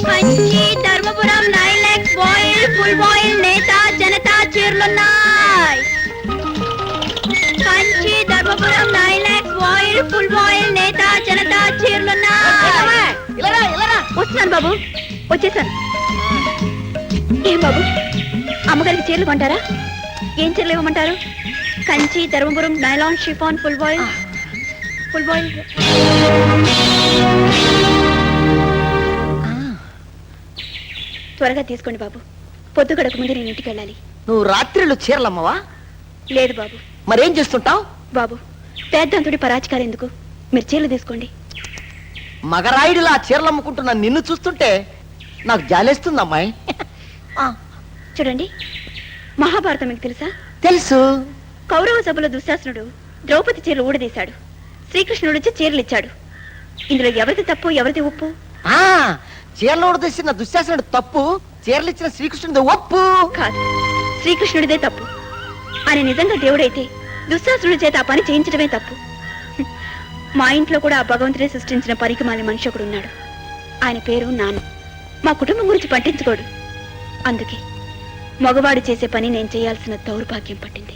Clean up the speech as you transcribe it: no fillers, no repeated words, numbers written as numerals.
Kanchi Dharmapuram 9 lakhs voile full voile నేత జనతా చీరలున్నాయి. Kanchi Dharmapuram 9 lakhs voile full voile నేత జనతా చీరలున్నాయి. వస్తున్నాను బాబు, వచ్చేసాను. ఏం బాబు, అమ్మగారికి చీరలు కొంటారా? ఏం చీరలు ఇవ్వమంటారు? Kanchi Dharmapuram nylon chiffon full voile త్వరగా తీసుకోండి బాబు, పొద్దు గడక ముందు నేను ఇంటికి వెళ్ళాలి. నువ్వు రాత్రిళ్ళు చీరలమ్మవా? లేదు బాబు. మరేం చేస్తుంటావు? బాబు, పేద్దంతుడి పరాచికారు ఎందుకు, మీరు చీరలు తీసుకోండి. మగరాయుడిలా చీరలు అమ్ముకుంటున్నా నిన్ను చూస్తుంటే నాకు జాలేస్తుంది అమ్మాయి. చూడండి, మహాభారతం మీకు తెలుసా? తెలుసు. కౌరవ సభలో దుశ్శాసనుడు ద్రౌపది చీరలు ఊడదీశాడు. శ్రీకృష్ణుడు వచ్చి చీరలు ఇచ్చాడు. ఇందులో ఎవరిది తప్పు ఎవరిది ఒప్పు? చీరలు ఊడదీసిన దుశ్శాసనుడు తప్పు, చీరలు ఇచ్చిన శ్రీకృష్ణుడి ఒప్పు. కాదు, శ్రీకృష్ణుడిదే తప్పు. ఆయన నిజంగా దేవుడైతే దుశ్శాసనుడి చేత ఆ పని చేయించడమే తప్పు. మా ఇంట్లో కూడా ఆ భగవంతుడే సృష్టించిన పరికమాలి మనిషి ఒకడు ఉన్నాడు. ఆయన పేరు నాన్న. మా కుటుంబం గురించి పట్టించుకోడు. అందుకే మగవాడు చేసే పని నేను చేయాల్సిన దౌర్భాగ్యం పట్టింది.